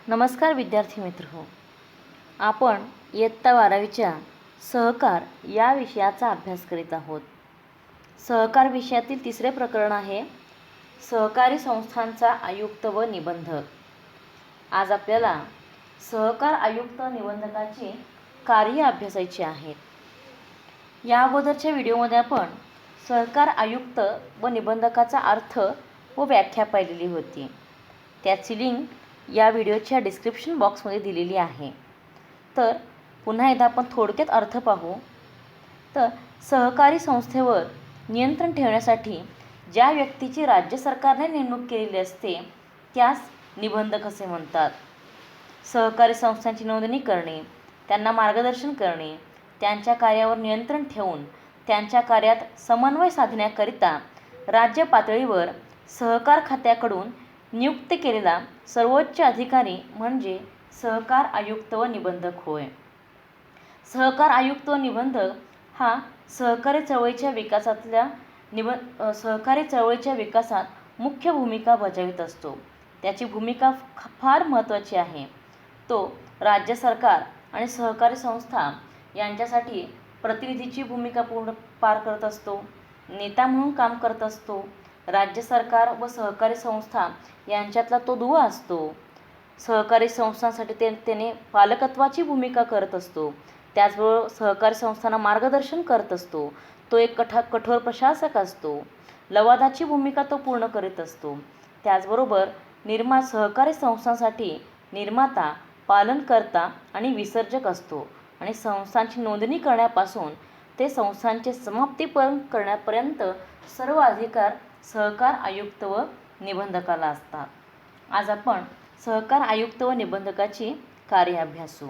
नमस्कार विद्यार्थी मित्र हो. आपण इयत्ता 12वीच्या सहकार या विषयाचा अभ्यास करीत आहोत. सहकार विषयातील तिसरे प्रकरण आहे सहकारी संस्थांचा आयुक्त व निबंधक. आज आपल्याला सहकार आयुक्त निबंधकाची कार्य अभ्यासायची आहेत. या अगोदरच्या व्हिडिओमध्ये आपण सहकार आयुक्त व निबंधकाचा अर्थ व व्याख्या पाहिलेली होती. त्याची लिंक या व्हिडिओच्या डिस्क्रिप्शन बॉक्समध्ये दिलेली आहे. तर पुन्हा एकदा आपण थोडक्यात अर्थ पाहू. तर सहकारी संस्थेवर नियंत्रण ठेवण्यासाठी ज्या व्यक्तीची राज्य सरकारने नेमणूक केलेली असते त्यास निबंधक असे म्हणतात. सहकारी संस्थांची नोंदणी करणे, त्यांना मार्गदर्शन करणे, त्यांच्या कार्यावर नियंत्रण ठेवून त्यांच्या कार्यात समन्वय साधण्याकरिता राज्य पातळीवर सहकार खात्याकडून नियुक्त केलेला सर्वोच्च अधिकारी म्हणजे सहकार आयुक्त व निबंधक होय. सहकार आयुक्त व निबंधक हा सहकारी चळवळीच्या विकासात मुख्य भूमिका बजावत असतो. त्याची भूमिका फार महत्त्वाची आहे. तो राज्य सरकार आणि सहकारी संस्था यांच्यासाठी प्रतिनिधीची भूमिका पार करत असतो. नेता म्हणून काम करत असतो. राज्य सरकार व सहकारी संस्था यांच्यातला तो दुवा असतो. सहकारी संस्थांसाठी त्याने पालकत्वाची भूमिका करत असतो. त्याचबरोबर सहकारी संस्थांना मार्गदर्शन करत असतो. तो एक कठोर प्रशासक असतो. लवादाची भूमिका तो पूर्ण करीत असतो. त्याचबरोबर सहकारी संस्थांसाठी निर्माता, पालनकर्ता आणि विसर्जक असतो आणि संस्थांची नोंदणी करण्यापासून ते संस्थांचे समाप्तीपर्यंत करण्यापर्यंत सर्व अधिकार सहकार आयुक्त व निबंधकाला असतात. आज आपण सहकार आयुक्त व निबंधकाची कार्य अभ्यासू.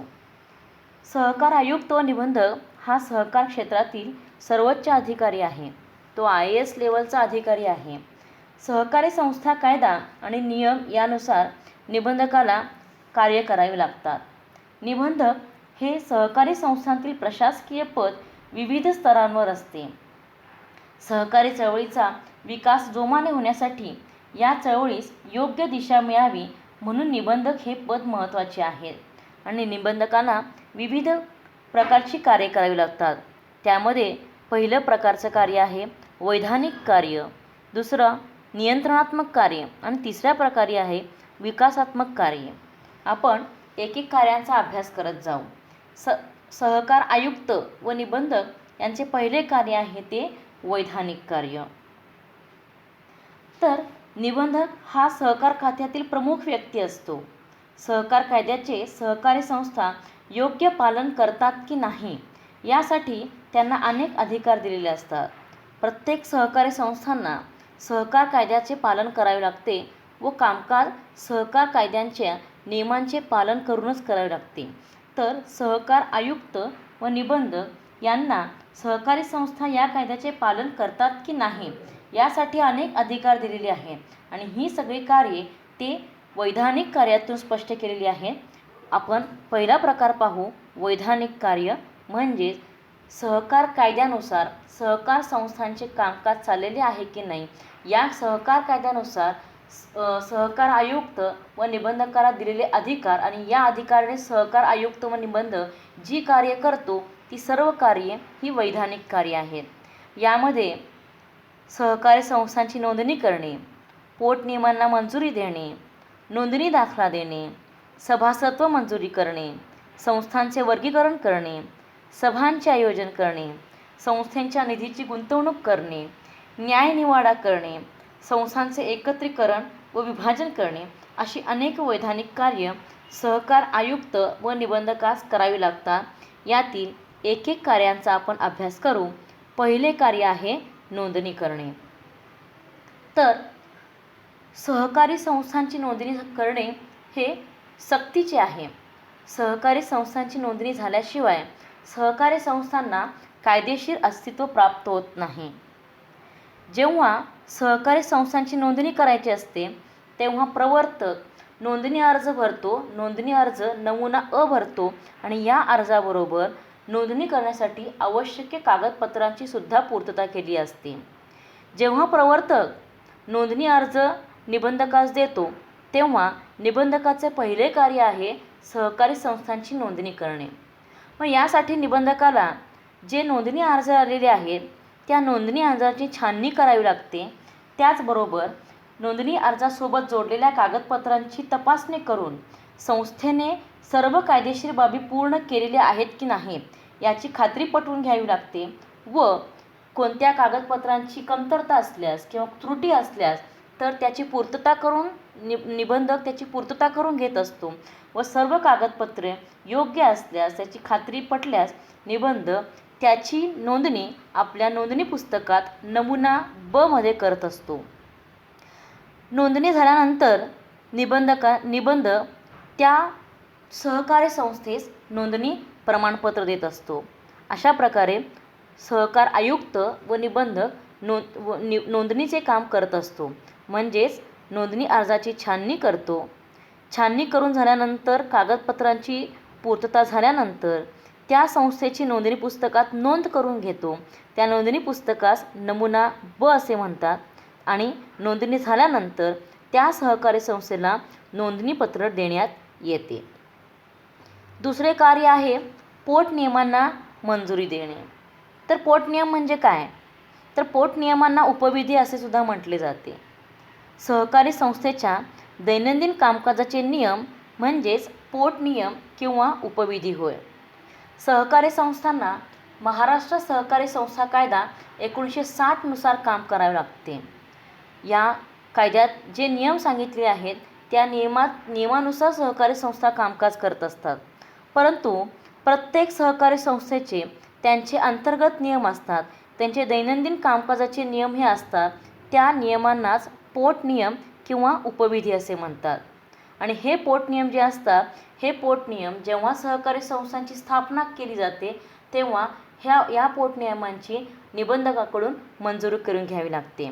सहकार आयुक्त व निबंधक हा सहकार क्षेत्रातील सर्वोच्च अधिकारी आहे. तो IAS लेवलचा अधिकारी आहे. सहकारी संस्था कायदा आणि नियम यानुसार निबंधकाला कार्य करावे लागतात. निबंधक हे सहकारी संस्थांतील प्रशासकीय पद विविध स्तरांवर असते. सहकारी चळवळीचा विकास जोमाने होण्यासाठी या चळवळीस योग्य दिशा मिळावी म्हणून निबंधक हे पद महत्त्वाचे आहे आणि निबंधकांना विविध प्रकारची कार्य करावी लागतात. त्यामध्ये पहिलं प्रकारचं कार्य आहे वैधानिक कार्य, दुसरं नियंत्रणात्मक कार्य आणि तिसऱ्या प्रकारे आहे विकासात्मक कार्य. आपण एक एक कार्यांचा अभ्यास करत जाऊ. सहकार आयुक्त व निबंधक यांचे पहिले कार्य आहे ते वैधानिक कार्य. तर निबंधक हा सहकार खात्यातील प्रमुख व्यक्ती असतो. सहकार कायद्याचे सहकारी संस्था योग्य पालन करतात की नाही यासाठी त्यांना अनेक अधिकार दिलेले असतात. प्रत्येक सहकारी संस्थांना सहकार कायद्याचे पालन करावे लागते व कामकाज सहकार कायद्यांच्या नियमांचे पालन करूनच करावे लागते. तर सहकार आयुक्त व निबंधक यांना सहकारी संस्था या कायद्याचे पालन करतात की नाही यासाठी अनेक अधिकार दिलेले आहेत आणि ही सगळी कार्ये ते वैधानिक कार्यातून स्पष्ट केलेली आहेत. आपण पहिला प्रकार पाहू. वैधानिक कार्य म्हणजे सहकार कायद्यानुसार सहकार संस्थांचे कामकाज चाललेले आहे की नाही या सहकार कायद्यानुसार सहकार आयुक्त व निबंधकाला दिलेले अधिकार आणि या अधिकाराने सहकार आयुक्त व निबंधक जी कार्य करतो ती सर्व कार्ये ही वैधानिक कार्ये आहेत. यामध्ये सहकारी संस्थांची नोंदणी करणे, पोटनियमांना मंजुरी देणे, नोंदणी दाखला देणे, सभासदत्व मंजुरी करणे, संस्थांचे वर्गीकरण करणे, सभांचे आयोजन करणे, संस्थेच्या निधीची गुंतवणूक करणे, न्यायनिवाडा करणे, संस्थांचे एकत्रीकरण व विभाजन करणे अशी अनेक वैधानिक कार्य सहकार आयुक्त व निबंधकास करावी लागतात. यातील एक एक कार्यांचा आपण अभ्यास करू. पहिले कार्य आहे नोंदणी करणे. तर सहकारी संस्थांची नोंदणी करणे हे सक्तीचे आहे. सहकारी संस्थांची नोंदणी झाल्याशिवाय सहकारी संस्थांना कायदेशीर अस्तित्व प्राप्त होत नाही. जेव्हा सहकारी संस्थांची नोंदणी करायची असते तेव्हा प्रवर्तक नोंदणी अर्ज भरतो. नोंदणी अर्ज नमुना अ भरतो आणि या अर्जाबरोबर नोंदणी करण्यासाठी आवश्यक कागदपत्रांची सुद्धा पूर्तता केली असते. जेव्हा प्रवर्तक नोंदणी अर्ज निबंधकास देतो तेव्हा निबंधकाचे पहिले कार्य आहे सहकारी संस्थांची नोंदणी करणे. मग यासाठी निबंधकाला जे नोंदणी अर्ज आलेले आहेत त्या नोंदणी अर्जाची छाननी करावी लागते. त्याचबरोबर नोंदणी अर्जासोबत जोडलेल्या कागदपत्रांची तपासणी करून संस्थेने सर्व कायदेशीर बाबी पूर्ण केलेल्या आहेत की नाही याची खात्री पटवून घ्यावी लागते व कोणत्या कागदपत्रांची कमतरता असल्यास किंवा त्रुटी असल्यास तर त्याची पूर्तता करून निबंधक त्याची पूर्तता करून घेत असतो व सर्व कागदपत्रे योग्य असल्यास त्याची खात्री पटल्यास निबंधक त्याची नोंदणी आपल्या नोंदणी पुस्तकात नमुना ब मध्ये करत असतो. नोंदणी झाल्यानंतर निबंधक त्या सहकारी संस्थेस नोंदणी प्रमाणपत्र देत असतो. अशा प्रकारे सहकार आयुक्त व निबंधक नोंदणीचे काम करत असतो. म्हणजेच नोंदणी अर्जाची छाननी करतो. छाननी करून झाल्यानंतर कागदपत्रांची पूर्तता झाल्यानंतर त्या संस्थेची नोंदणी पुस्तकात नोंद करून घेतो. त्या नोंदणी पुस्तकास नमुना ब असे म्हणतात आणि नोंदणी झाल्यानंतर त्या सहकारी संस्थेला नोंदणीपत्र देण्यात येते. दुसरे कार्य आहे पोटनियमांना मंजुरी देणे. तर पोटनियम म्हणजे काय? तर पोटनियमांना उपविधी असे सुद्धा म्हटले जाते. सहकारी संस्थेच्या दैनंदिन कामकाजाचे नियम म्हणजेच पोटनियम किंवा उपविधी होय. सहकारी संस्थांना महाराष्ट्र सहकारी संस्था कायदा 1960 नुसार काम करावे लागते. या कायद्यात जे नियम सांगितले आहेत त्या नियमानुसार सहकारी संस्था कामकाज करत असतात. परंतु प्रत्येक सहकारी संस्थेचे त्यांचे अंतर्गत नियम असतात. त्यांचे दैनंदिन कामकाजाचे नियम हे असतात. त्या नियमांनाच पोटनियम किंवा उपविधी असे म्हणतात. आणि हे पोटनियम जे असतात हे पोटनियम जेव्हा सहकारी संस्थांची स्थापना केली जाते तेव्हा या पोटनियमांची निबंधकाकडून मंजुरी करून घ्यावी लागते.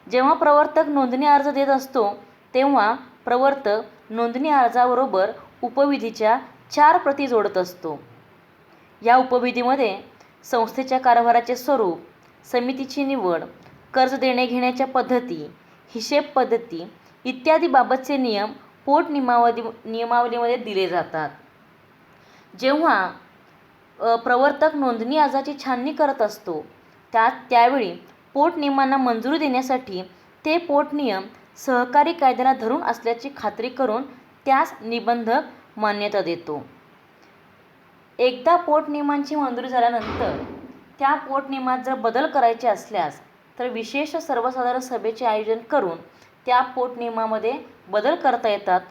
जेव्हा प्रवर्तक नोंदणी अर्ज देत असतो तेव्हा प्रवर्तक नोंदणी अर्जाबरोबर उपविधीच्या 4 प्रती जोडत असतो. या उपविधीमध्ये संस्थेच्या कारभाराचे स्वरूप, समितीची निवड, कर्ज देणे घेण्याच्या पद्धती, हिशेब पद्धती इत्यादी बाबतचे नियम नियमावलीमध्ये दिले जातात. जेव्हा प्रवर्तक नोंदणी अर्जाची छाननी करत असतो त्यावेळी पोटनियमांना मंजुरी देण्यासाठी ते पोटनियम सहकारी कायद्याला धरून असल्याची खात्री करून त्यास निबंधक मान्यता देतो. एकदा पोटनियमांची मंजुरी झाल्यानंतर त्या पोटनियमात जर बदल करायचे असल्यास तर विशेष सर्वसाधारण सभेचे आयोजन करून त्या पोटनियमामध्ये बदल करता येतात.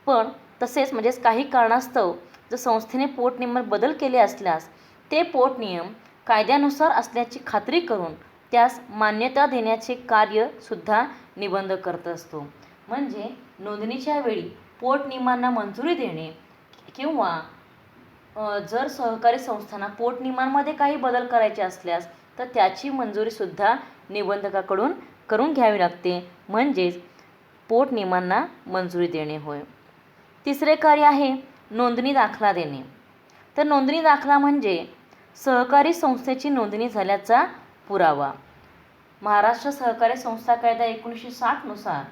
पण तसेच म्हणजेच काही कारणास्तव जर संस्थेने पोटनियमात बदल केले असल्यास ते पोटनियम कायद्यानुसार असल्याची खात्री करून त्यास मान्यता देण्याचे कार्यसुद्धा निबंधक करत असतो. म्हणजे नोंदणीच्या वेळी पोटनियमांना मंजुरी देणे किंवा जर सहकारी संस्थांना पोटनियमांमध्ये काही बदल करायचे असल्यास तर त्याची मंजुरीसुद्धा निबंधकाकडून करून घ्यावी लागते. म्हणजेच पोटनियमांना मंजुरी देणे होय. तिसरे कार्य आहे नोंदणी दाखला देणे. तर नोंदणी दाखला म्हणजे सहकारी संस्थेची नोंदणी झाल्याचा पुरावा. महाराष्ट्र सहकारी संस्था कायदा 1960 नुसार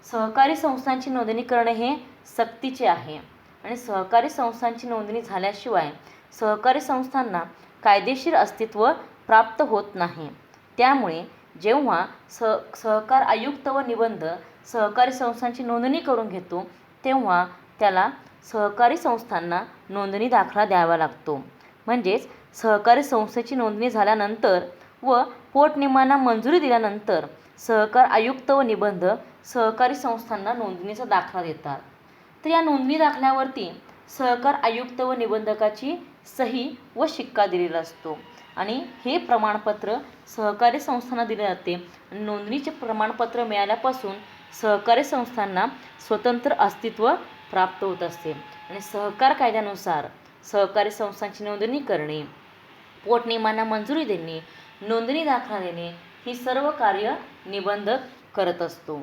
सहकारी संस्थांची नोंदणी करणे हे सक्तीचे आहे आणि सहकारी संस्थांची नोंदणी झाल्याशिवाय सहकारी संस्थांना कायदेशीर अस्तित्व प्राप्त होत नाही. त्यामुळे जेव्हा सहकार आयुक्त व निबंधक सहकारी संस्थांची नोंदणी करून घेतो तेव्हा त्याला सहकारी संस्थांना नोंदणी दाखला द्यावा लागतो. म्हणजेच सहकारी संस्थेची नोंदणी झाल्यानंतर व पोटनियमांना मंजुरी दिल्यानंतर सहकार आयुक्त व निबंधक सहकारी संस्थांना नोंदणीचा दाखला देतात. तर या नोंदणी दाखल्यावरती सहकार आयुक्त व निबंधकाची सही व शिक्का दिलेला असतो आणि हे प्रमाणपत्र सहकारी संस्थांना दिले जाते. नोंदणीचे प्रमाणपत्र मिळाल्यापासून सहकारी संस्थांना स्वतंत्र अस्तित्व प्राप्त होत असते आणि सहकार कायद्यानुसार सहकारी संस्थांची नोंदणी करणे, पोटनियमांना मंजुरी देणे, नोंदणी दाखला देणे ही सर्व कार्य निबंधक करत असतो.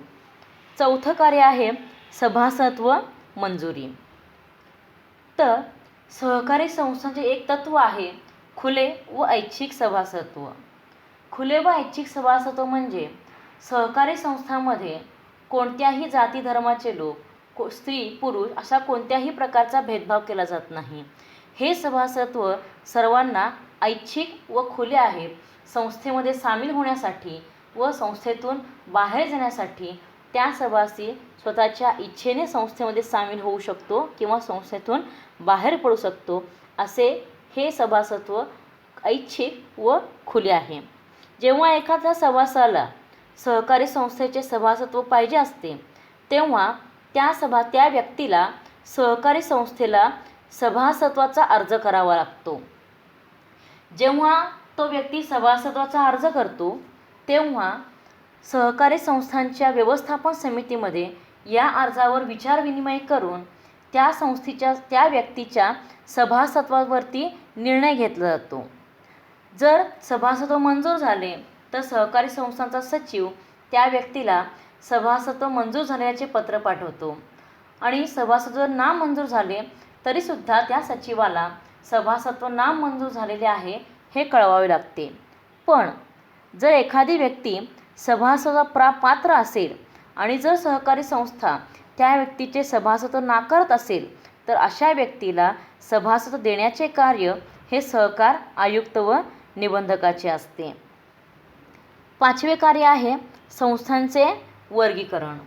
चौथं कार्य आहे सभासदत्व मंजुरी. तर सहकारी संस्थांचे एक तत्व आहे खुले व ऐच्छिक सभासदत्व. खुले व ऐच्छिक सभासदत्व म्हणजे सहकारी संस्थांमध्ये कोणत्याही जाती धर्माचे लोक स्त्री पुरुष असा कोणत्याही प्रकारचा भेदभाव केला जात नाही. हे सभासत्व सर्वांना ऐच्छिक व खुले आहे. संस्थेमध्ये सामील होण्यासाठी व संस्थेतून बाहेर जाण्यासाठी त्या सभासी स्वतःच्या इच्छेने संस्थेमध्ये सामील होऊ शकतो किंवा संस्थेतून बाहेर पडू शकतो. असे हे सभासत्व ऐच्छिक व खुले आहे. जेव्हा एखाद्या सभासदाला सहकारी संस्थेचे सभासत्व पाहिजे असते तेव्हा त्या व्यक्तीला सहकारी संस्थेला सभासत्वाचा अर्ज करावा लागतो. जेव्हा तो व्यक्ती सभासत्वाचा अर्ज करतो तेव्हा सहकारी संस्थांच्या व्यवस्थापन समितीमध्ये या अर्जावर विचारविनिमय करून त्या व्यक्तीच्या सभासत्वावरती निर्णय घेतला जातो. जर सभासत्व मंजूर झाले तर सहकारी संस्थांचा सचिव त्या व्यक्तीला सभासत्व मंजूर झाल्याचे पत्र पाठवतो आणि सभासत्व नामंजूर झाले तरीसुद्धा त्या सचिवाला सभासत्व नामंजूर झालेले आहे हे कळवावे लागते. पण जर एखादी व्यक्ती सभासत्व पात्र असेल आणि जर सहकारी संस्था त्या व्यक्तीचे सभासत्व नाकारत असेल तर अशा व्यक्तीला सभासत्व देण्याचे कार्य हे सहकार आयुक्त व निबंधकाचे असते. 5वे कार्य आहे संस्थांचे वर्गीकरण.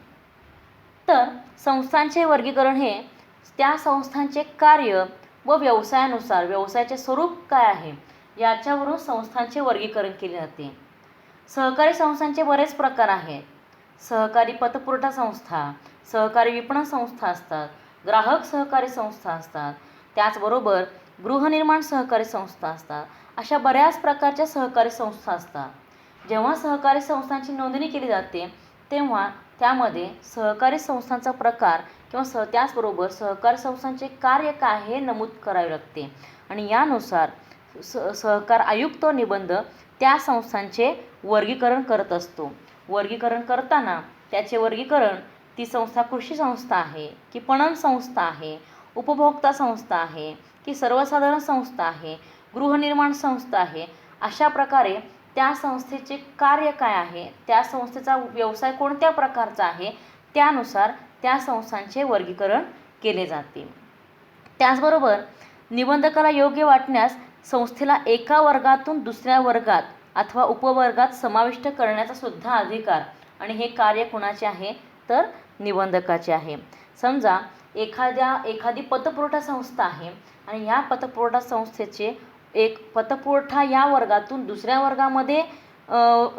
तर संस्थांचे वर्गीकरण हे त्या संस्थांचे कार्य व व्यवसायानुसार व्यवसायाचे स्वरूप काय आहे याच्यावरून संस्थांचे वर्गीकरण केले जाते. सहकारी संस्थांचे बरेच प्रकार आहेत. सहकारी पतपुरवठा संस्था, सहकारी विपणन संस्था असतात, ग्राहक सहकारी संस्था असतात, त्याचबरोबर गृहनिर्माण सहकारी संस्था असतात. अशा बऱ्याच प्रकारच्या सहकारी संस्था असतात. जेव्हा सहकारी संस्थांची नोंदणी केली जाते तेव्हा त्यामध्ये सहकारी संस्थांचा प्रकार किंवा त्याचबरोबर सहकारी संस्थांचे कार्य काय हे नमूद करावे लागते आणि यानुसार सहकार आयुक्त व निबंधक त्या संस्थांचे वर्गीकरण करत असतो. वर्गीकरण करताना त्याचे वर्गीकरण ती संस्था कृषी संस्था आहे की पणन संस्था आहे, उपभोक्ता संस्था आहे की सर्वसाधारण संस्था आहे, गृहनिर्माण संस्था आहे, अशा प्रकारे त्या संस्थेचे कार्य काय आहे, त्या संस्थेचा व्यवसाय कोणत्या प्रकारचा आहे त्यानुसार त्या संस्थांचे वर्गीकरण केले जाते. त्याचबरोबर निबंधकाला योग्य वाटण्यास संस्थेला एका वर्गातून दुसऱ्या वर्गात अथवा उपवर्गात समाविष्ट करण्याचा सुद्धा अधिकार आणि हे कार्य कोणाचे आहे तर निबंधकाचे आहे. समजा एखादी पतपुरवठा संस्था आहे आणि या पतपुरवठा संस्थेचे एक पतपुरवठा या वर्गातून दुसऱ्या वर्गामध्ये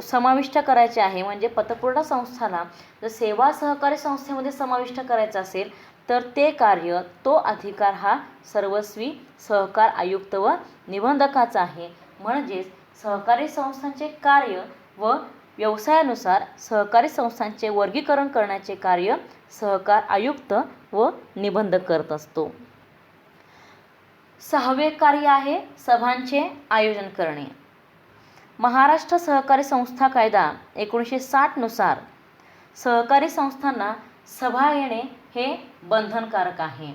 समाविष्ट करायचे आहे. म्हणजे पतपुरवठा संस्थाला जर सेवा सहकारी संस्थेमध्ये समाविष्ट करायचं असेल तर ते कार्य तो अधिकार हा सर्वस्वी सहकार आयुक्त व निबंधकाचा आहे. म्हणजेच सहकारी संस्थांचे कार्य व व्यवसायानुसार सहकारी संस्थांचे वर्गीकरण करण्याचे कार्य सहकार आयुक्त व निबंधक करत असतो. 6वे कार्य आहे सभांचे आयोजन करणे. महाराष्ट्र सहकारी संस्था कायदा 1960 नुसार सहकारी संस्थांना सभा घेणे हे बंधनकारक आहे.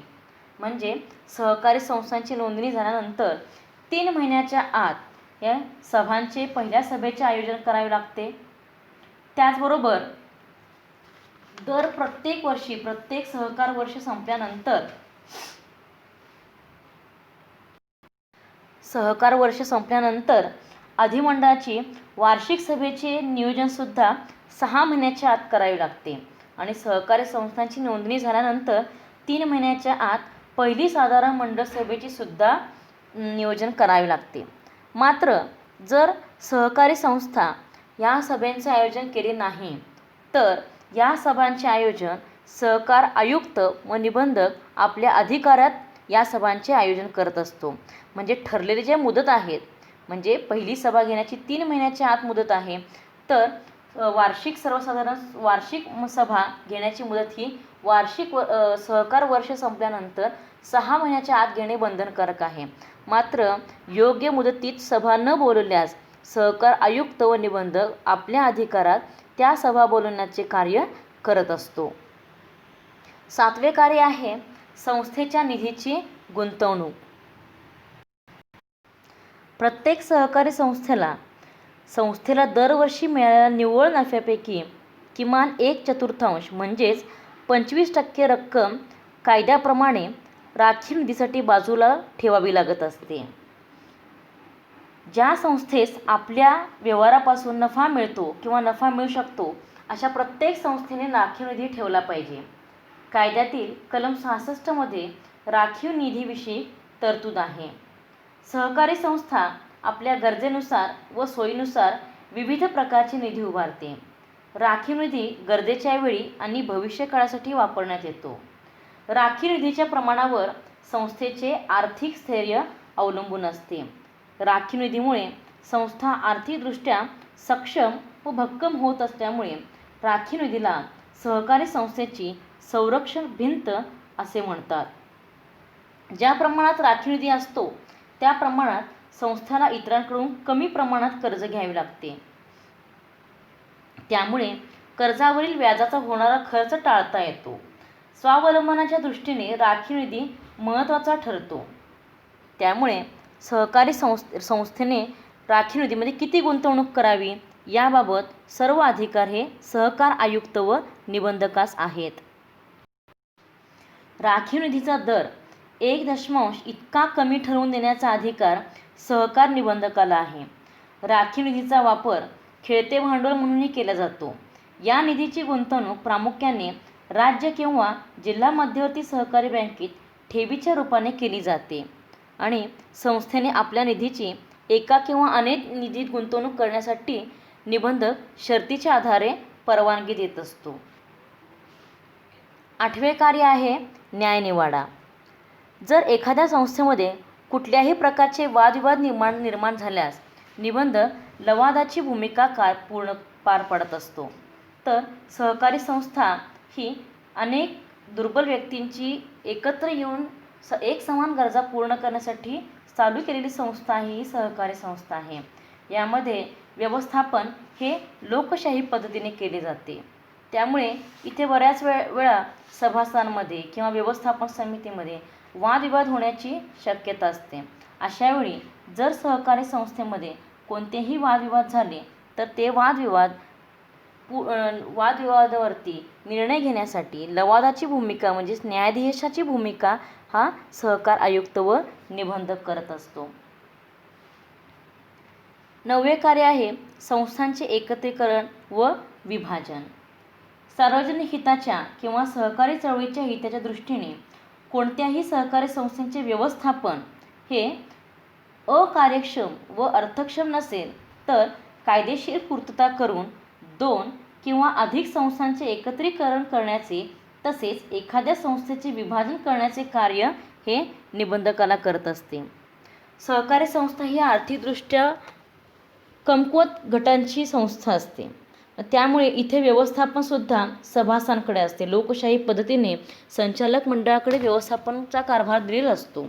म्हणजे सहकारी संस्थांची नोंदणी झाल्यानंतर 3 महिन्याच्या आत या सभांचे पहिल्या सभेचे आयोजन करावे लागते. त्याचबरोबर प्रत्येक वर्षी प्रत्येक सहकार वर्ष संपल्यानंतर अधिमंडळाची वार्षिक सभेचे नियोजन सुद्धा 6 महिन्याच्या आत करावे लागते आणि सहकारी संस्थांची नोंदणी झाल्यानंतर 3 महिन्याच्या आत पहिली साधारण मंडळ सभेची सुद्धा नियोजन करावे लागते. मात्र जर सहकारी संस्था या सभेचे आयोजन केले नाही तर या सभांचे आयोजन सहकार आयुक्त व निबंधक आपल्या अधिकारात या सभांचे आयोजन करत असतो. म्हणजे ठरलेले जे मुदत आहेत म्हणजे पहिली सभा घेण्याची 3 महिन्याच्या आत मुदत आहे तर वार्षिक सभा घेण्याची मुदत ही सहकार वर्ष संपल्यानंतर 6 महिन्याच्या आत घेणे बंधनकारक आहे. मात्र योग्य मुदतीत सभा न बोलवल्यास सहकार आयुक्त व निबंधक आपल्या अधिकारात त्या सभा बोलवण्याचे कार्य करत असतो. 7वे कार्य आहे संस्थेच्या निधीची गुंतवणूक. प्रत्येक सहकारी संस्थेला दरवर्षी मिळालेल्या निव्वळ नफ्यापैकी किमान 1/4 म्हणजेच 25% रक्कम कायद्याप्रमाणे राखीव निधीसाठी बाजूला ठेवावी लागत असते. ज्या संस्थेस आपल्या व्यवहारापासून नफा मिळतो किंवा नफा मिळू शकतो अशा प्रत्येक संस्थेने राखीव निधी ठेवला पाहिजे. कायद्यातील कलम 66 मध्ये राखीव निधीविषयी तरतूद आहे. सहकारी संस्था आपल्या गरजेनुसार व सोयीनुसार विविध प्रकारचे निधी उभारते. राखीव निधी गरजेच्या वेळी आणि भविष्यकाळासाठी वापरण्यात येतो. राखीव निधीच्या प्रमाणावर संस्थेचे आर्थिक स्थैर्य अवलंबून असते. राखीव निधीमुळे संस्था आर्थिकदृष्ट्या सक्षम व भक्कम होत असल्यामुळे राखीव निधीला सहकारी संस्थेची संरक्षण भिंत असे म्हणतात. ज्या प्रमाणात राखीव निधी असतो त्या प्रमाणात संस्थेला इतरांकडून कमी प्रमाणात कर्ज घ्यावे लागते. त्यामुळे कर्जावरील व्याजाचा होणारा खर्च टाळता येतो. स्वावलंबनाच्या दृष्टीने राखीव निधी महत्त्वाचा ठरतो. त्यामुळे सहकारी संस्थेने राखीव निधीमध्ये किती गुंतवणूक करावी याबाबत सर्व अधिकार हे सहकार आयुक्त व निबंधकास आहेत. राखीव निधीचा दर 1 इतका कमी ठरवून देण्याचा अधिकार सहकार निबंधकाला आहे. राखीव निधीचा वापर खेळते भांडवल म्हणूनही केला जातो. या निधीची गुंतवणूक प्रामुख्याने राज्य किंवा जिल्हा मध्यवर्ती सहकारी बँकेत ठेवीच्या रूपाने केली जाते आणि संस्थेने आपल्या निधीची एका किंवा अनेक निधीत गुंतवणूक करण्यासाठी निबंधक शर्तीच्या आधारे परवानगी देत असतो. 8वे कार्य आहे न्यायनिवाडा. जर एखाद्या संस्थेमध्ये कुठल्याही प्रकारचे वादविवाद निर्माण झाल्यास निबंधक लवादाची भूमिका पार पाडत असतो. तर सहकारी संस्था ही अनेक दुर्बल व्यक्तींची एकत्र येऊन एक समान गरजा पूर्ण करण्यासाठी चालू केलेली संस्था ही सहकारी संस्था आहे. यामध्ये व्यवस्थापन हे लोकशाही पद्धतीने केले जाते. त्यामुळे इथे बऱ्याच वेळा सभासदांमध्ये किंवा व्यवस्थापन समितीमध्ये वादविवाद होण्याची शक्यता असते. अशावेळी जर सहकारी संस्थेमध्ये कोणतेही वादविवाद झाले तर ते वादविवादावरती निर्णय घेण्यासाठी लवादाची भूमिका म्हणजेच न्यायाधीशाची भूमिका हा सहकार आयुक्त व निबंधक करत असतो. 9वे कार्य आहे संस्थांचे एकत्रीकरण व विभाजन. सार्वजनिक हिताच्या किंवा सहकारी चळवळीच्या हिताच्या दृष्टीने कोणत्याही सहकारी संस्थेचे व्यवस्थापन हे अकार्यक्षम व अर्थक्षम नसेल तर कायदेशीर पूर्तता करून 2 किंवा अधिक संस्थांचे एकत्रीकरण करण्याचे तसेच एखाद्या संस्थेचे विभाजन करण्याचे कार्य हे निबंधकाला करत असते. सहकारी संस्था ही आर्थिकदृष्ट्या कमकुवत गटांची संस्था असते. त्यामुळे इथे व्यवस्थापनसुद्धा सभासदांकडे असते. लोकशाही पद्धतीने संचालक मंडळाकडे व्यवस्थापनाचा कारभार दिलेला असतो.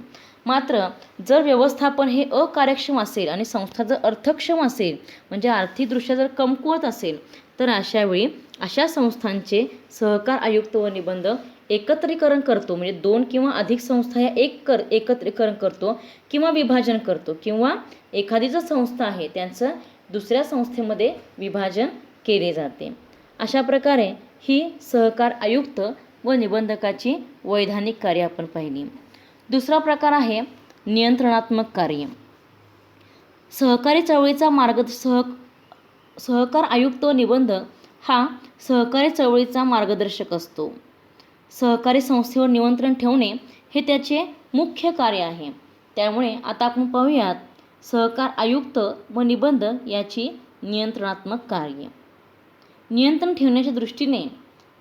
मात्र जर व्यवस्थापन हे अकार्यक्षम असेल आणि संस्था जर अर्थक्षम असेल म्हणजे आर्थिकदृष्ट्या जर कमकुवत असेल तर अशावेळी अशा संस्थांचे सहकार आयुक्त व निबंधक एकत्रीकरण करतो. म्हणजे 2 किंवा अधिक संस्था या एकत्रीकरण करतो किंवा विभाजन करतो किंवा एखादी जर संस्था आहे त्यांचं दुसऱ्या संस्थेमध्ये विभाजन केले जाते. अशा प्रकारे ही सहकार आयुक्त व निबंधकाची वैधानिक कार्य आपण पाहिली. दुसरा प्रकार आहे नियंत्रणात्मक कार्य. सहकारी चळवळीचा सहकार आयुक्त व निबंधक हा सहकारी चळवळीचा मार्गदर्शक असतो. सहकारी संस्थेवर नियंत्रण ठेवणे हे त्याचे मुख्य कार्य आहे. त्यामुळे आता आपण पाहूयात सहकार आयुक्त व निबंधक याची नियंत्रणात्मक कार्य. नियंत्रण ठेवण्याच्या दृष्टीने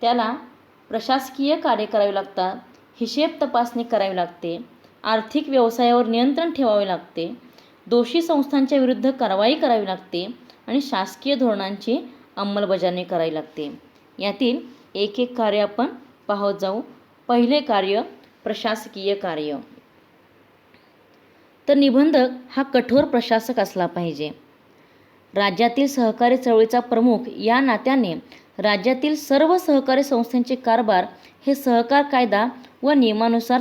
त्याला प्रशासकीय कार्य करावे लागतात, हिशेब तपासणी करावी लागते, आर्थिक व्यवसायावर नियंत्रण ठेवावे लागते, दोषी संस्थांच्या विरुद्ध कारवाई करावी लागते आणि शासकीय धोरणांची अंमलबजावणी करावी लागते. यातील एक कार्य आपण पाहत जाऊ. पहिले कार्य प्रशासकीय कार्य. तर निबंधक हा कठोर प्रशासक असला पाहिजे. राज्यातील सहकारी चळवळीचा प्रमुख या नात्याने राज्यातील सर्व सहकारी संस्थांचे कारभार हे सहकार कायदा व नियमानुसार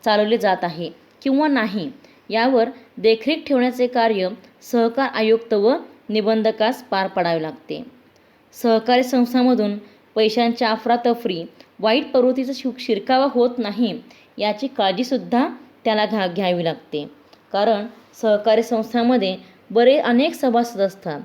चालवले जात आहे किंवा नाही यावर देखरेख ठेवण्याचे कार्य सहकार आयुक्त व निबंधकास पार पाडावे लागते. सहकारी संस्थांमधून पैशांच्या अफरातफरी वाईट प्रवृत्तीचा शिरकावा होत नाही याची काळजीसुद्धा त्याला घ्यावी लागते. कारण सहकारी संस्थांमध्ये अनेक सभासद असतात.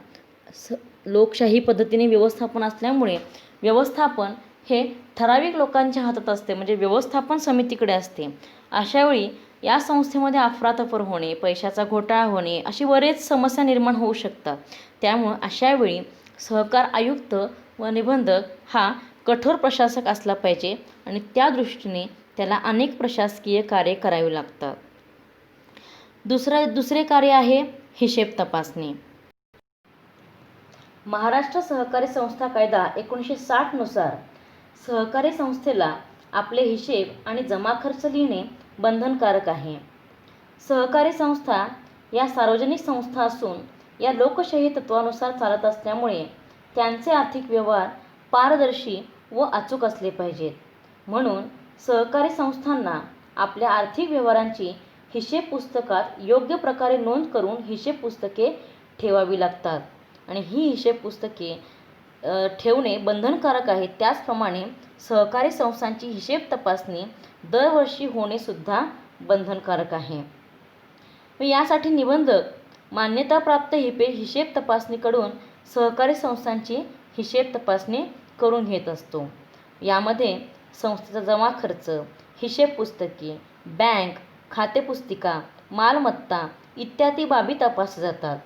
लोकशाही पद्धतीने व्यवस्थापन असल्यामुळे व्यवस्थापन हे ठराविक लोकांच्या हातात असते, म्हणजे व्यवस्थापन समितीकडे असते. अशावेळी या संस्थेमध्ये अफरातफर होणे, पैशाचा घोटाळा होणे अशी बरेच समस्या निर्माण होऊ शकतात. त्यामुळं अशावेळी सहकार आयुक्त व निबंधक हा कठोर प्रशासक असला पाहिजे आणि त्या दृष्टीने त्याला अनेक प्रशासकीय कार्य करावी लागतात. दुसरे कार्य आहे हिशेब तपासणी. महाराष्ट्र सहकारी संस्था कायदा 1960 नुसार सहकारी संस्थेला आपले हिशेब आणि जमा खर्च लिहिणे बंधनकारक आहे. सहकारी संस्था या सार्वजनिक संस्था असून या लोकशाही तत्वानुसार चालत असल्यामुळे त्यांचे आर्थिक व्यवहार पारदर्शी व अचूक असले पाहिजेत. म्हणून सहकारी संस्थांना आपल्या आर्थिक व्यवहारांची हिशेब पुस्तकात योग्य प्रकारे नोंद करून हिशेब पुस्तके ठेवावी लागतात आणि ही हिशेब पुस्तके ठेवणे बंधनकारक आहे. त्याचप्रमाणे सहकारी संस्थांची हिशेब तपासणी दरवर्षी होणे सुद्धा बंधनकारक आहे. यासाठी निबंधक मान्यताप्राप्त हिशेब तपासणीकडून सहकारी संस्थांची हिशेब तपासणी करून घेत असतो. यामध्ये संस्थेचा जमा खर्च, हिशेब पुस्तके, बँक खातेपुस्तिका, मालमत्ता इत्यादी बाबी तपासल्या जातात.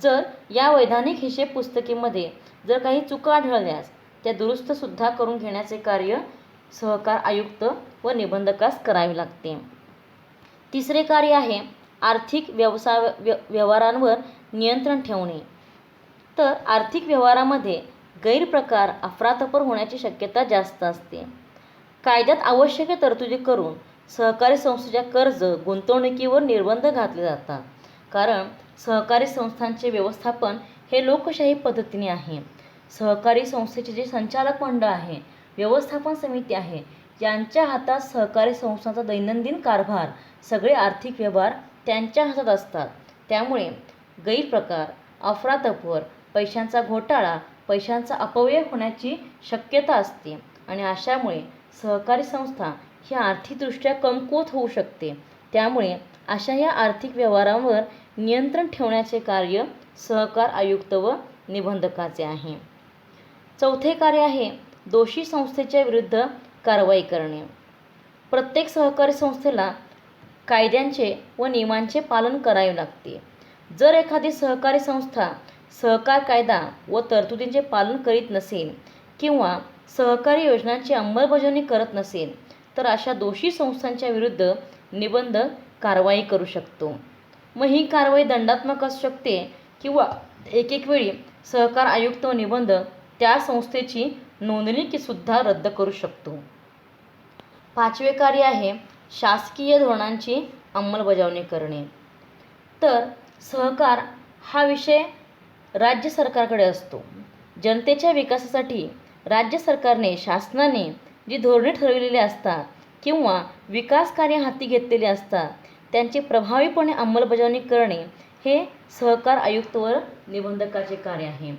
जर या वैधानिक हिशेब पुस्तिकेमध्ये जर काही चुका आढळल्यास त्या दुरुस्तसुद्धा करून घेण्याचे कार्य सहकार आयुक्त व निबंधकास करावे लागते. तिसरे कार्य आहे आर्थिक व्यवहारांवर नियंत्रण ठेवणे. तर आर्थिक व्यवहारामध्ये गैरप्रकार, अफरातफर होण्याची शक्यता जास्त असते. कायद्यात आवश्यक तरतुदी करून सहकारी संस्थेच्या कर्ज, गुंतवणुकीवर निर्बंध घातले जातात. कारण सहकारी संस्थांचे व्यवस्थापन हे लोकशाही पद्धतीने आहे. सहकारी संस्थेचे जे संचालक मंडळ आहे, व्यवस्थापन समिती आहे, यांच्या हातात सहकारी संस्थांचा दैनंदिन कारभार, सगळे आर्थिक व्यवहार त्यांच्या हातात असतात. त्यामुळे गैरप्रकार, अफरातफर, पैशांचा घोटाळा, पैशांचा अपव्यय होण्याची शक्यता असते आणि अशामुळे सहकारी संस्था ही आर्थिकदृष्ट्या कमकुवत होऊ शकते. त्यामुळे अशा या आर्थिक व्यवहारांवर नियंत्रण ठेवण्याचे कार्य सहकार आयुक्त व निबंधकाचे आहे. चौथे कार्य आहे दोषी संस्थेच्या विरुद्ध कारवाई करणे. प्रत्येक सहकारी संस्थेला कायद्यांचे व नियमांचे पालन करावे लागते. जर एखादी सहकारी संस्था सहकार कायदा व तरतुदींचे पालन करीत नसेल किंवा सहकारी योजनांची अंमलबजावणी करत नसेल तर अशा दोषी संस्थांच्या विरुद्ध निबंधक कारवाई करू शकतो. मग ही कारवाई दंडात्मक असू शकते किंवा एक वेळी सहकार आयुक्त व निबंधक त्या संस्थेची नोंदणी सुद्धा रद्द करू शकतो. पाचवे कार्य आहे शासकीय धोरणांची अंमलबजावणी करणे. तर सहकार हा विषय राज्य सरकारकडे असतो. जनतेच्या विकासासाठी राज्य सरकारने, शासनाने जी धोरणे ठरविलेली असतात किंवा विकास कार्य हाती घेतलेले असतात त्यांची प्रभावीपणे अंमलबजावणी करणे हे सहकार आयुक्त व निबंधकाचे कार्य आहे.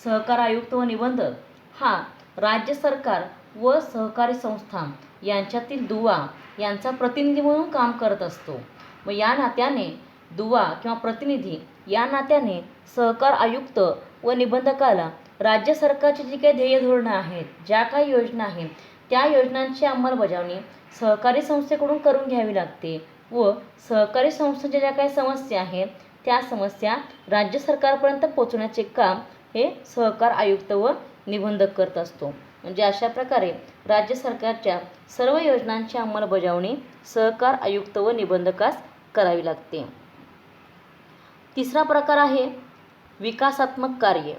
सहकार आयुक्त व निबंधक हा राज्य सरकार व सहकारी संस्था यांच्यातील दुवा यांचा प्रतिनिधी म्हणून काम करत असतो. व या नात्याने दुवा किंवा प्रतिनिधी या नात्याने सहकार आयुक्त व निबंधकाला राज्य सरकारची जी काही ध्येय धोरणं आहेत, ज्या काही योजना आहेत त्या योजनांची अंमलबजावणी सहकारी संस्थेकडून करून घ्यावी लागते व सहकारी संस्थेच्या ज्या काही समस्या आहेत त्या समस्या राज्य सरकारपर्यंत पोहोचवण्याचे काम हे सहकार आयुक्त व निबंधक करत असतो. म्हणजे अशा प्रकारे राज्य सरकारच्या सर्व योजनांची अंमलबजावणी सहकार आयुक्त व निबंधकास करावी लागते. तिसरा प्रकार आहे विकासात्मक कार्य.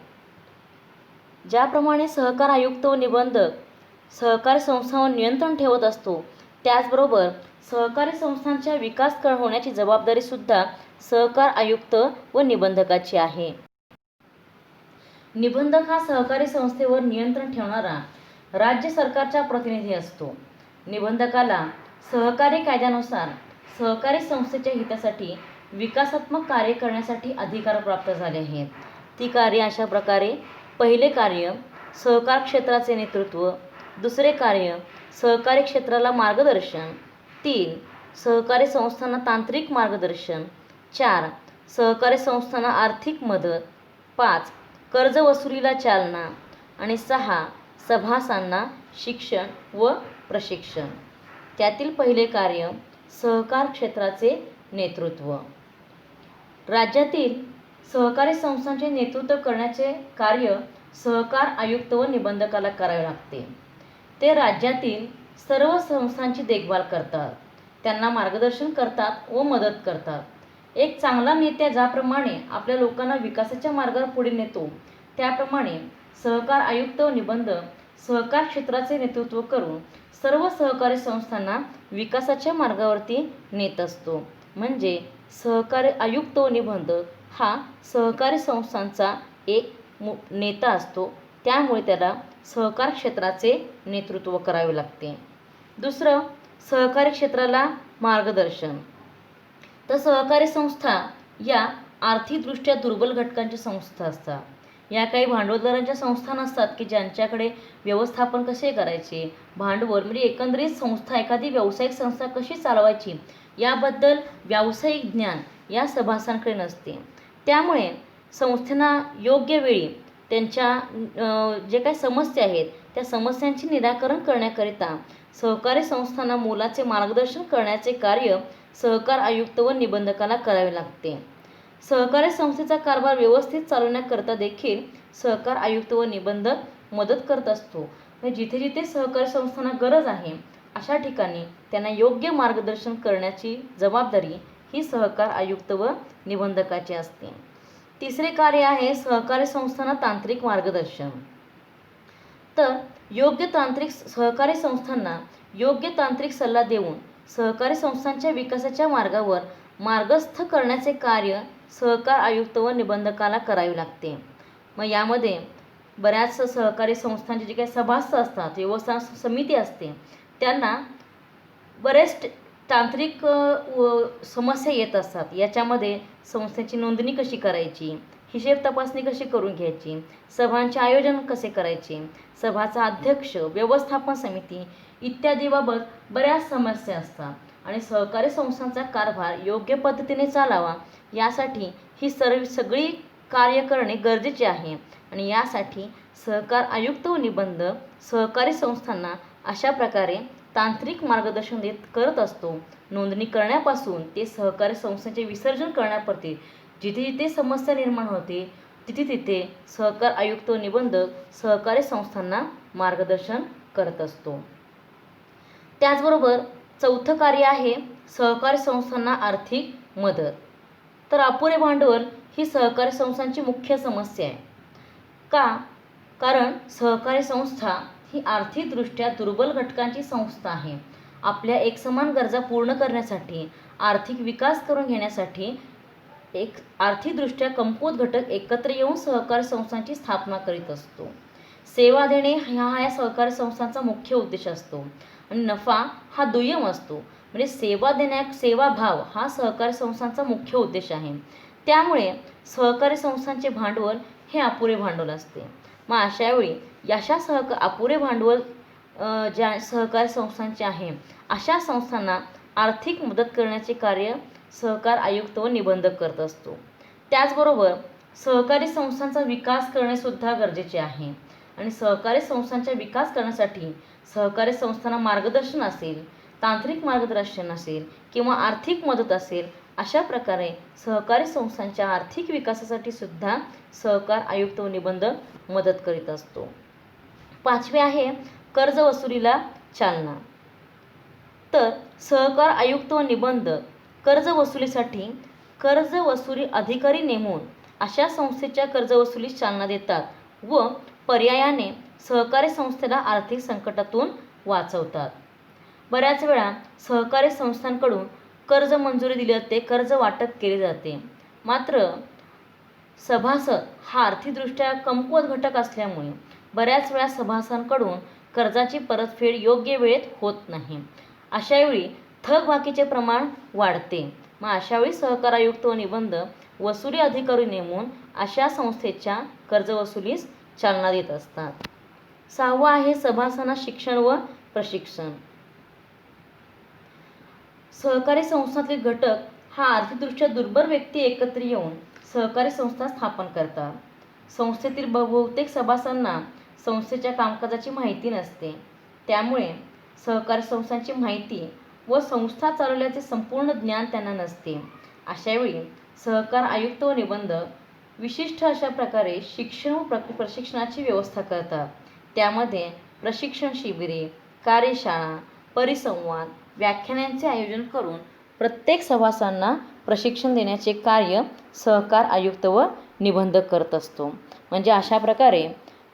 ज्याप्रमाणे सहकार आयुक्त व निबंधक सहकारी संस्थांवर नियंत्रण ठेवत असतो, त्याचबरोबर सहकारी संस्थांच्या विकास होण्याची जबाबदारीसुद्धा सहकार आयुक्त व निबंधकाची आहे. निबंधक हा सहकारी संस्थेवर नियंत्रण ठेवणारा राज्य सरकारचा प्रतिनिधी असतो. निबंधकाला सहकारी कायद्यानुसार सहकारी संस्थेच्या हितासाठी विकासात्मक कार्य करण्यासाठी अधिकार प्राप्त झाले आहेत. ती कार्य अशा प्रकारे: पहिले कार्य सहकार क्षेत्राचे नेतृत्व, दुसरे कार्य सहकारी क्षेत्राला मार्गदर्शन. 3. सहकारी संस्थांना तांत्रिक मार्गदर्शन. 4. सहकारी संस्थांना आर्थिक मदत. 5. कर्ज वसुलीला चालना. आणि 6. सभासदांना शिक्षण व प्रशिक्षण. त्यातील पहिले कार्य सहकार क्षेत्राचे नेतृत्व. राज्यातील सहकारी संस्थांचे नेतृत्व करण्याचे कार्य सहकार आयुक्त व निबंधकाला करावे लागते. ते राज्यातील सर्व संस्थांची देखभाल करतात, त्यांना मार्गदर्शन करतात व मदत करतात. एक चांगला नेता ज्याप्रमाणे आपल्या लोकांना विकासाच्या मार्गावर पुढे नेतो, त्याप्रमाणे सहकार आयुक्त व निबंधक सहकार क्षेत्राचे नेतृत्व करून सर्व सहकारी संस्थांना विकासाच्या मार्गावरती नेत असतो. म्हणजे सहकारी आयुक्त व निबंधक हा सहकारी संस्थांचा एक नेता असतो, त्यामुळे त्याला सहकार क्षेत्राचे नेतृत्व करावे लागते. दुसरं, सहकारी क्षेत्राला मार्गदर्शन. तर सहकारी संस्था या आर्थिकदृष्ट्या दुर्बल घटकांच्या संस्था असतात. या काही भांडवलदारांच्या संस्था नसतात की ज्यांच्याकडे व्यवस्थापन कसे करायचे, भांडवल म्हणजे एकंदरीत संस्था, एखादी व्यावसायिक संस्था कशी चालवायची याबद्दल व्यावसायिक ज्ञान या सभासदांकडे नसते. त्यामुळे संस्थांना योग्य वेळी त्यांच्या जे काही समस्या आहेत त्या समस्यांचे निराकरण करण्याकरिता सहकारी संस्थांना मोलाचे मार्गदर्शन करण्याचे कार्य सहकार आयुक्त व निबंधकाला करावे लागते. सहकारी संस्थेचा कारभार व्यवस्थित चालवण्याकरता देखील सहकार आयुक्त व निबंधक मदत करत असतो. जिथे जिथे सहकारी संस्थांना गरज आहे अशा ठिकाणी त्यांना योग्य मार्गदर्शन करण्याची जबाबदारी ही सहकार आयुक्त व निबंधकाची असते. तिसरे कार्य आहे सहकारी संस्थांना तांत्रिक मार्गदर्शन. तर सहकारी संस्थांना योग्य तांत्रिक सल्ला देऊन सहकारी संस्थांच्या विकासाच्या मार्गावर मार्गस्थ करण्याचे कार्य सहकार आयुक्त व निबंधकाला करावे लागते. मग यामध्ये बऱ्याच सहकारी संस्थांचे जे काही सभासद असतात, व्यवस्थापन समिती असते, त्यांना बरेच तांत्रिक समस्या येत असतात. याच्यामध्ये संस्थेची नोंदणी कशी करायची, हिशेब तपासणी कशी करून घ्यायची, सभांचे आयोजन कसे करायचे, सभाचा अध्यक्ष, व्यवस्थापन समिती इत्यादीबाबत बऱ्याच समस्या असतात. आणि सहकारी संस्थांचा कारभार योग्य पद्धतीने चालावा यासाठी ही सगळी कार्य करणे गरजेचे आहे. आणि यासाठी सहकार आयुक्त व निबंधक सहकारी संस्थांना अशा प्रकारे तांत्रिक मार्गदर्शन करत असतो. नोंदणी करण्यापासून ते सहकारी संस्थेचे विसर्जन करण्यापर्यंत जिथे जिथे समस्या निर्माण होते तिथे तिथे सहकार आयुक्त व निबंधक सहकारी संस्थांना मार्गदर्शन करत असतो. त्याचबरोबर चौथं कार्य आहे सहकारी संस्थांना आर्थिक मदत. तर अपुरे भांडवल ही सहकारी संस्थांची मुख्य समस्या आहे. का? कारण सहकारी संस्था ही आर्थिकदृष्ट्या दुर्बल घटकांची संस्था आहे. आपल्या एकसमान गरजा पूर्ण करण्यासाठी, आर्थिक विकास करून घेण्यासाठी एक आर्थिकदृष्ट्या कमकुवत घटक एकत्र येऊन सहकारी संस्थांची स्थापना करीत असतो. सेवा देणे हा या सहकारी संस्थांचा मुख्य उद्देश असतो आणि नफा हा दुय्यम असतो. म्हणजे सेवाभाव हा सहकारी संस्थांचा मुख्य उद्देश आहे. त्यामुळे सहकारी संस्थांचे भांडवल हे अपुरे भांडवल असते. मग अशावेळी अपुरे भांडवल ज्या सहकारी संस्थांचे आहे अशा संस्थांना आर्थिक मदत करण्याचे कार्य सहकार आयुक्त व निबंधक करत असतो. त्याचबरोबर सहकारी संस्थांचा विकास करणेसुद्धा गरजेचे आहे. आणि सहकारी संस्थांचा विकास करण्यासाठी सहकारी संस्थांना मार्गदर्शन असेल, तांत्रिक मार्गदर्शन असेल किंवा आर्थिक मदत असेल, अशा प्रकारे सहकारी संस्थांच्या आर्थिक विकासासाठी सुद्धा सहकार आयुक्त व निबंधक मदत करीत असतो. पाचवे आहे कर्ज वसुलीला चालना. तर सहकार आयुक्त व निबंधक कर्ज वसुलीसाठी कर्ज वसुली अधिकारी नेमून अशा संस्थेच्या कर्ज वसुलीस चालना देतात व पर्यायाने सहकारी संस्थेला आर्थिक संकटातून वाचवतात. बऱ्याच वेळा सहकारी संस्थांकडून कर्ज मंजुरी दिली जाते, कर्ज वाटप केले जाते. मात्र सभासद हा आर्थिकदृष्ट्या कमकुवत घटक असल्यामुळे बऱ्याच वेळा सभासदांकडून कर्जाची परतफेड योग्य वेळेत होत नाही. अशावेळी थकबाकीचे प्रमाण वाढते. मग अशावेळी सहकार आयुक्त व निबंधक वसुली अधिकारी नेमून अशा संस्थेच्या कर्ज वसुलीस चालना देत असतात. 6वा आहे सभासदांना शिक्षण व प्रशिक्षण. सहकारी संस्थांतील घटक हा आर्थिकदृष्ट्या दुर्बल व्यक्ती एकत्र येऊन सहकारी संस्था स्थापन करतात. संस्थेतील बहुतेक सभासदांना संस्थेच्या कामकाजाची माहिती नसते. त्यामुळे सहकारी संस्थांची माहिती व संस्था चालवल्याचे संपूर्ण ज्ञान त्यांना नसते. अशावेळी सहकार आयुक्त व निबंधक विशिष्ट अशा प्रकारे शिक्षण व प्रशिक्षणाची व्यवस्था करतात. त्यामध्ये प्रशिक्षण शिबिरे, कार्यशाळा, परिसंवाद, व्याख्यानांचे आयोजन करून प्रत्येक सभासदांना प्रशिक्षण देण्याचे कार्य सहकार आयुक्त व निबंधक करत असतो. म्हणजे अशा प्रकारे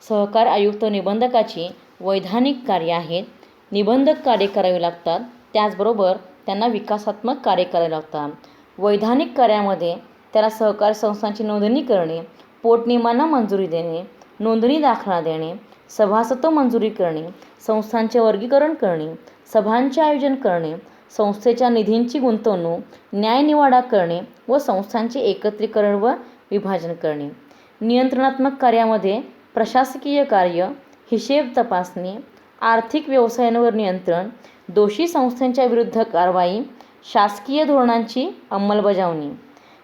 सहकार आयुक्त व निबंधकाची वैधानिक कार्य आहेत. निबंधक कार्य करावे लागतात, त्याचबरोबर त्यांना विकासात्मक कार्य करावे लागतात. वैधानिक कार्यामध्ये त्याला सहकारी संस्थांची नोंदणी करणे, पोटनियमांना मंजुरी देणे, नोंदणी दाखला देणे, सभासदत्व मंजुरी करणे, संस्थांचे वर्गीकरण करणे, सभांचे आयोजन करणे, संस्थेच्या निधींची गुंतवणूक, न्यायनिवाडा करणे व संस्थांचे एकत्रीकरण व विभाजन करणे. नियंत्रणात्मक कार्यामध्ये प्रशासकीय कार्य, हिशेब तपासणी, आर्थिक व्यवसायांवर नियंत्रण, दोषी संस्थांच्या विरुद्ध कारवाई, शासकीय धोरणांची अंमलबजावणी.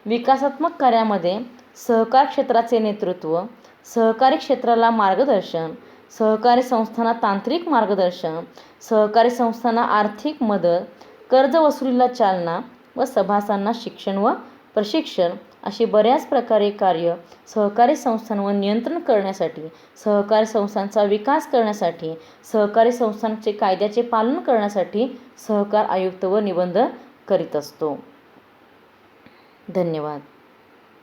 विकासात्मक कार्यामध्ये सहकार क्षेत्राचे नेतृत्व, सहकारी क्षेत्राला मार्गदर्शन, सहकारी संस्थांना तांत्रिक मार्गदर्शन, सहकारी संस्थांना आर्थिक मदत, कर्ज वसुलीला चालना व सभासदांना शिक्षण व प्रशिक्षण अशी बऱ्याच प्रकारे कार्य सहकारी संस्थांवर नियंत्रण करण्यासाठी, सहकारी संस्थांचा विकास करण्यासाठी, सहकारी संस्थांचे कायद्याचे पालन करण्यासाठी सहकार आयुक्त व निबंधक करीत असतो. धन्यवाद.